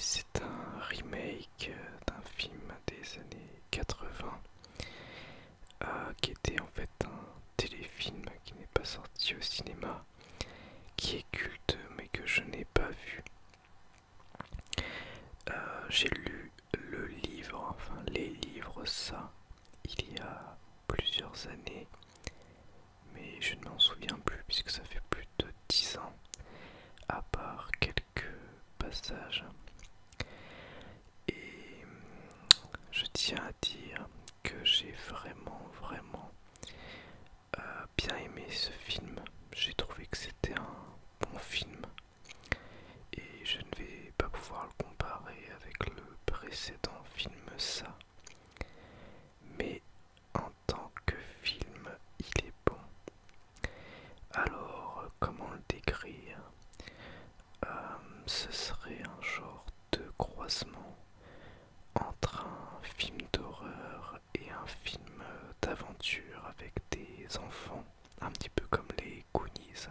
c'est un remake d'un film des années 80 qui était en fait un téléfilm qui n'est pas sorti au cinéma, qui est culte mais que je n'ai pas vu. J'ai lu le livre, enfin les livres, ça, il y a plusieurs années, mais je ne m'en souviens plus puisque ça fait plus de 10 ans, à part quelques passages. Et je tiens à dire que j'ai vraiment bien aimé ce film. J'ai trouvé que c'était un bon film et je ne vais pas pouvoir le comparer avec le précédent film, ça. Mais en tant que film, il est bon. Alors, comment le décrire? Ce serait un genre de croisement entre un film d'horreur et un film d'aventure avec des enfants, un petit peu comme les Goonies.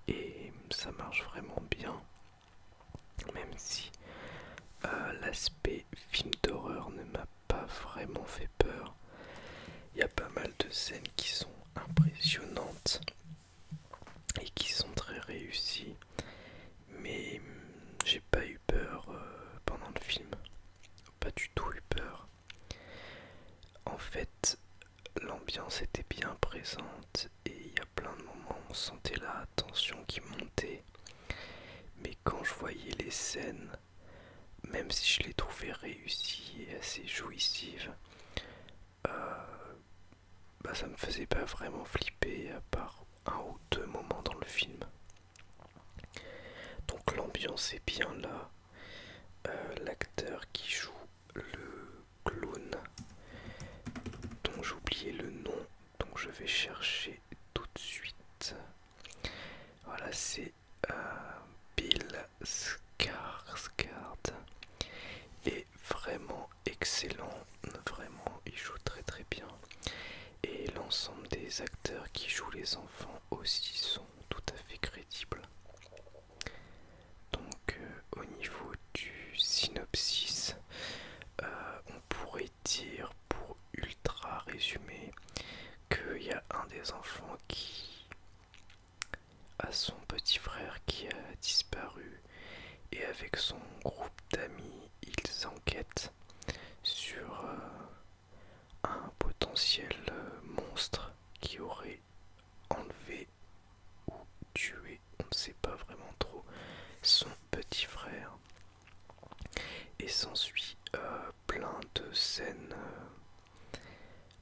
Et ça marche vraiment bien, même si l'aspect film d'horreur ne m'a pas vraiment fait peur. Il y a pas mal de scènes qui sont impressionnantes et qui sont très réussies, mais j'ai pas eu peur pendant le film, pas du tout eu peur. En fait, l'ambiance était bien présente et il y a plein de moments où on sentait la tension qui montait, mais quand je voyais les scènes, même si je les trouvais réussies et assez jouissives, ça me faisait pas vraiment flipper à part un ou deux moments dans le film. Donc l'ambiance est bien là. L'acteur qui joue le clown, dont j'ai oublié le nom, donc je vais chercher tout de suite. Voilà, c'est Bill Skarsgård. Est vraiment excellent, vraiment, il joue très bien. Et l'ensemble des acteurs qui jouent les enfants aussi sont tout à fait crédibles. Donc au niveau du synopsis, on pourrait dire, pour ultra résumer, qu'il y a un des enfants qui a son petit frère qui a disparu, et avec son groupe d'amis, ils enquêtent sur un potentiel monstre qui aurait enlevé ou tué, on ne sait pas vraiment trop, son petit frère. Et s'ensuit plein de scènes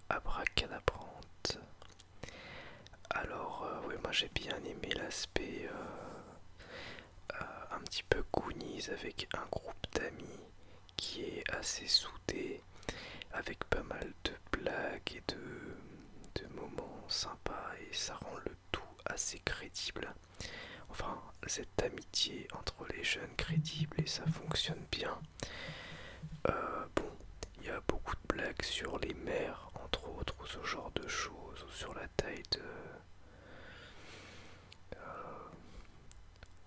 abracadabrantes. Alors, oui, moi j'ai bien aimé l'aspect un petit peu Goonies, avec un groupe d'amis qui est assez soudé, avec pas mal de blagues et de moments sympas, et ça rend le tout assez crédible. Enfin, cette amitié entre les jeunes crédible, et ça fonctionne bien. Bon, il y a beaucoup de blagues sur les mères, entre autres, ou ce genre de choses, ou sur la taille de...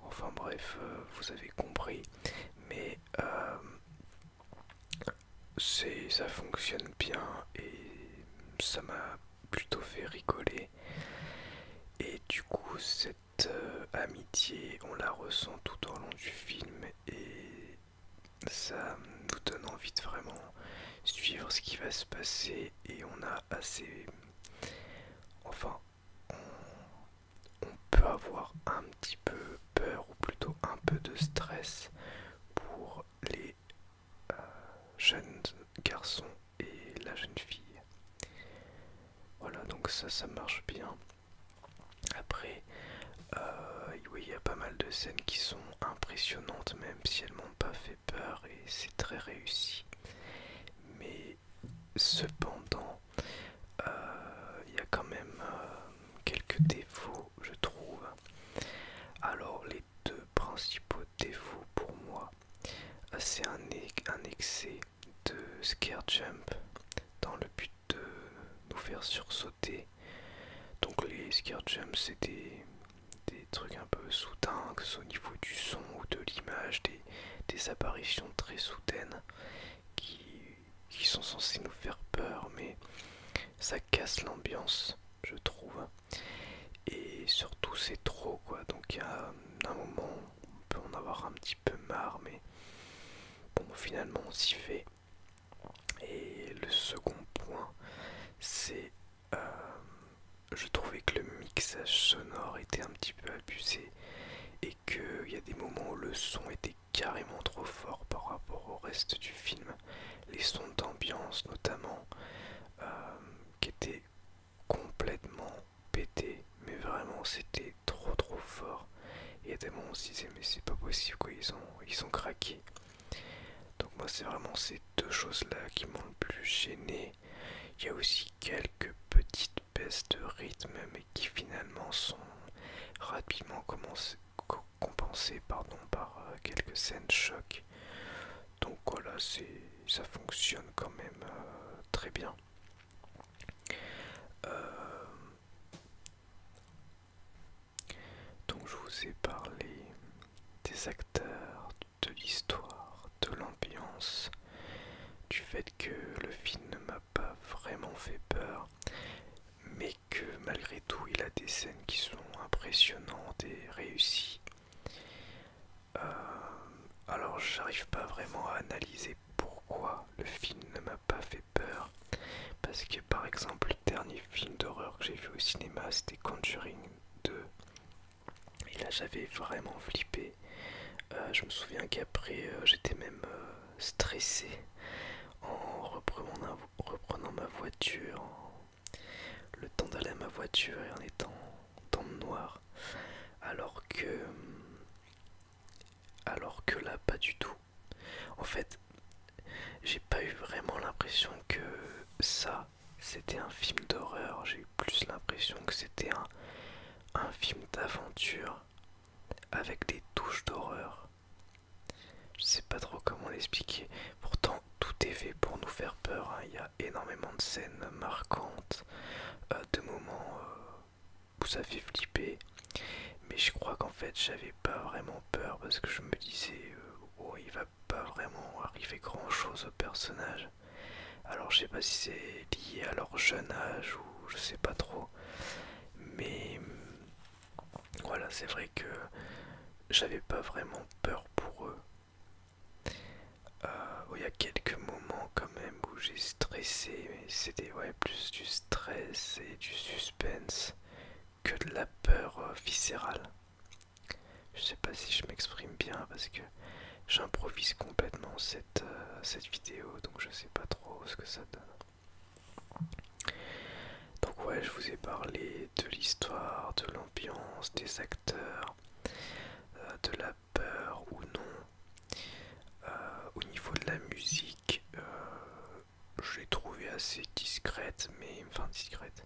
Enfin bref, vous avez compris. Mais ça fonctionne bien et ça m'a plutôt fait rigoler. Et du coup, cette amitié, on la ressent tout au long du film, et ça nous donne envie de vraiment suivre ce qui va se passer, et on a assez... Enfin, on peut avoir un petit peu peur, ou plutôt un peu de stress pour les jeunes garçons et la jeune fille. Voilà, donc ça marche bien. Après, oui, il y a pas mal de scènes qui sont impressionnantes, même si elles m'ont pas fait peur, et c'est très réussi. Mais cependant, il y a quand même quelques défauts, je trouve. Alors, les deux principaux défauts pour moi, c'est un excès de scare jump dans le but de nous faire sursauter. Donc les scare jumps, c'est des trucs un peu soudain, que ce soit au niveau du son ou de l'image, des apparitions très soudaines qui, qui sont censées nous faire peur, mais ça casse l'ambiance, je trouve. Et surtout c'est trop quoi, donc il y a un moment on peut en avoir un petit peu marre, mais bon finalement on s'y fait. Et le second point, c'est je trouvais que le mixage sonore était un petit peu abusé et qu'il y a des moments où le son était carrément trop fort par rapport au reste du film. Les sons d'ambiance notamment, qui étaient complètement pétés, mais vraiment c'était trop fort. Et il y a des moments où on se disait mais c'est pas possible quoi, ils ont craqué. Donc moi c'est vraiment ces deux choses là qui m'ont le plus gêné. Il y a aussi quelques petites baisses de rythme mais qui finalement sont rapidement compensées pardon, par quelques scènes choc. Donc voilà, ça fonctionne quand même très bien. Euh, donc je vous ai parlé des acteurs, de l'histoire, de l'ambiance, du fait que le film ne m'a pas vraiment fait peur, mais que malgré tout il a des scènes qui sont impressionnantes et réussies. Alors j'arrive pas vraiment à analyser pourquoi le film ne m'a pas fait peur, parce que par exemple le dernier film d'horreur que j'ai vu au cinéma c'était Conjuring 2, et là j'avais vraiment flippé. Je me souviens qu'après j'étais même stressé en reprenant ma voiture, le temps d'aller à ma voiture et en étant dans le noir, alors que là pas du tout. En fait, j'ai pas eu vraiment l'impression que ça c'était un film d'horreur, j'ai eu plus l'impression que c'était un film d'aventure avec des touches d'horreur. Je sais pas trop comment l'expliquer. Pourtant, tout est fait pour nous faire peur, hein. Il y a énormément de scènes marquantes, de moments où ça fait flipper. Mais je crois qu'en fait, j'avais pas vraiment peur parce que je me disais, oh, il va pas vraiment arriver grand chose au personnage. Alors, je sais pas si c'est lié à leur jeune âge ou je sais pas trop. Mais voilà, c'est vrai que j'avais pas vraiment peur pour eux. Il y a quelques moments quand même où j'ai stressé, mais c'était ouais, plus du stress et du suspense que de la peur viscérale. Je sais pas si je m'exprime bien parce que j'improvise complètement cette vidéo, donc je sais pas trop ce que ça donne. Donc ouais, je vous ai parlé de l'histoire, de l'ambiance, des acteurs, de la peur ou non. Au niveau de la musique, je l'ai trouvée assez discrète, mais enfin discrète.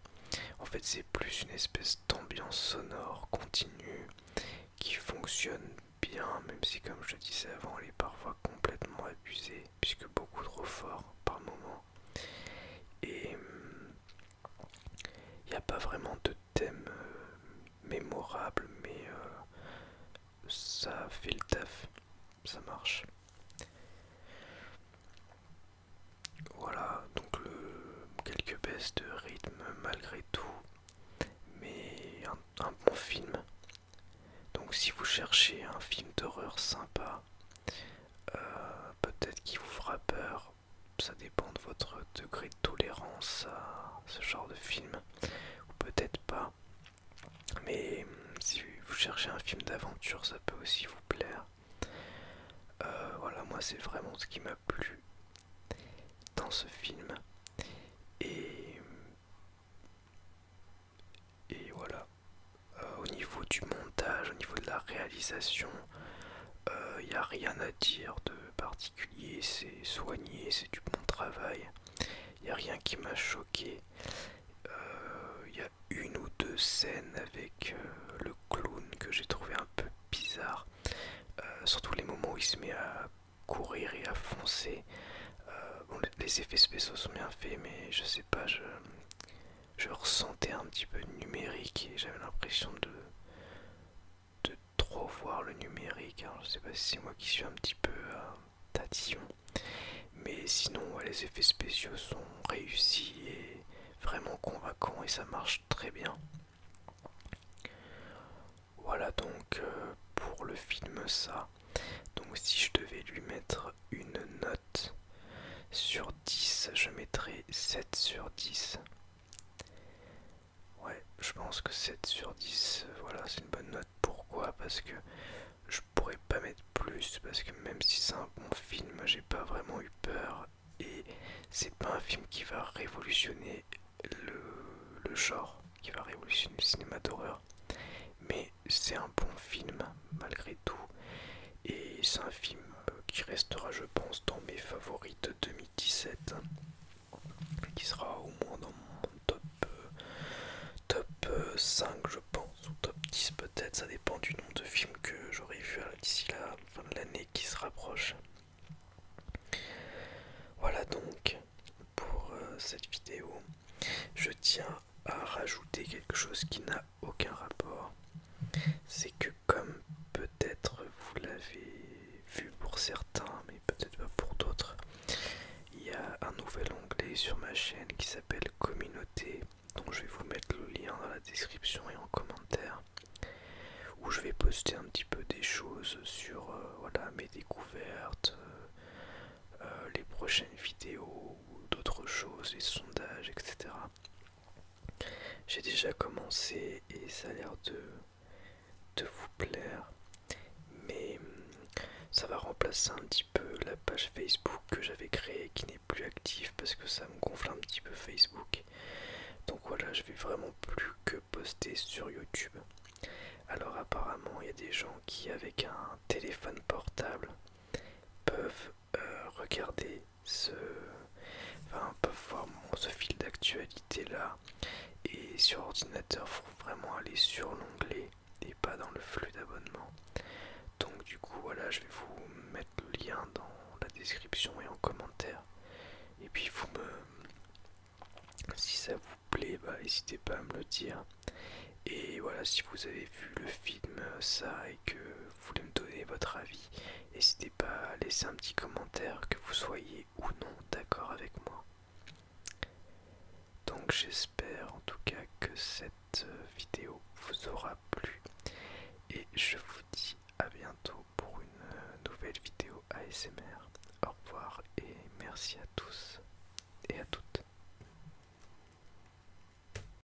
En fait, c'est plus une espèce d'ambiance sonore continue qui fonctionne bien, même si, comme je le disais avant, elle est parfois complètement abusée, puisque beaucoup trop fort par moment. Et il n'y a pas vraiment de thème mémorable, mais ça fait le taf, ça marche. Voilà, donc quelques baisses de rythme malgré tout, mais un bon film. Donc si vous cherchez un film d'horreur sympa, peut-être qu'il vous fera peur, ça dépend de votre degré de tolérance à ce genre de film, ou peut-être pas. Mais si vous cherchez un film d'aventure, ça peut aussi vous plaire. Voilà, moi c'est vraiment ce qui m'a plu dans ce film. Et, et voilà. Au niveau du montage, au niveau de la réalisation, il n'y a rien à dire de particulier, c'est soigné, c'est du bon travail. Il n'y a rien qui m'a choqué. Il y a une ou deux scènes avec le clown que j'ai trouvé un peu bizarre. Surtout les moments où il se met à courir et à foncer. Bon, les effets spéciaux sont bien faits, mais je sais pas, je ressentais un petit peu numérique et j'avais l'impression de revoir le numérique, hein. Je sais pas si c'est moi qui suis un petit peu tatillon, mais sinon ouais, les effets spéciaux sont réussis et vraiment convaincants et ça marche très bien. Voilà donc pour le film ça. Donc si je devais lui mettre une note sur 10, je mettrais 7 sur 10. Ouais, je pense que 7 sur 10, voilà, c'est une bonne note. Pourquoi? Parce que je pourrais pas mettre plus, parce que même si c'est un bon film, j'ai pas vraiment eu peur. Et c'est pas un film qui va révolutionner le genre, qui va révolutionner le cinéma d'horreur. Mais c'est un bon film, malgré tout. Et c'est un film qui restera, je pense, dans mes favoris de 2017. Qui sera au moins dans mon top 5 je pense, ou top 10 peut-être, ça dépend du nombre de films que j'aurai vu d'ici la fin de l'année qui se rapproche. Voilà donc pour cette vidéo. Je tiens à rajouter quelque chose qui n'a aucun rapport. C'est que comme peut-être vous l'avez vu pour certains, mais peut-être pas pour d'autres, il y a un nouvel onglet sur ma chaîne qui s'appelle Communauté, dont je vais vous mettre le lien dans la description et en commentaire, où je vais poster un petit peu des choses sur voilà, mes découvertes, les prochaines vidéos ou d'autres choses, les sondages, etc. J'ai déjà commencé et ça a l'air de vous plaire, mais ça va remplacer un petit peu la page Facebook que j'avais créée qui n'est plus active parce que ça me gonfle un petit peu Facebook. Donc voilà, je vais vraiment plus que poster sur YouTube. Alors apparemment il y a des gens qui avec un téléphone portable peuvent regarder peuvent voir ce fil d'actualité là, et sur ordinateur faut vraiment aller sur l'onglet et pas dans le flux d'abonnement. Donc du coup voilà, je vais vous mettre le lien dans la description et en commentaire. Et puis si ça vous plaît, bah n'hésitez pas à me le dire. Et voilà, si vous avez vu le film ça et que vous voulez me donner votre avis, n'hésitez pas à laisser un petit commentaire, que vous soyez ou non d'accord avec moi. Donc j'espère en tout cas que cette vidéo vous aura plu et je vous dis à bientôt pour une nouvelle vidéo ASMR. Au revoir et merci à tous et à toutes.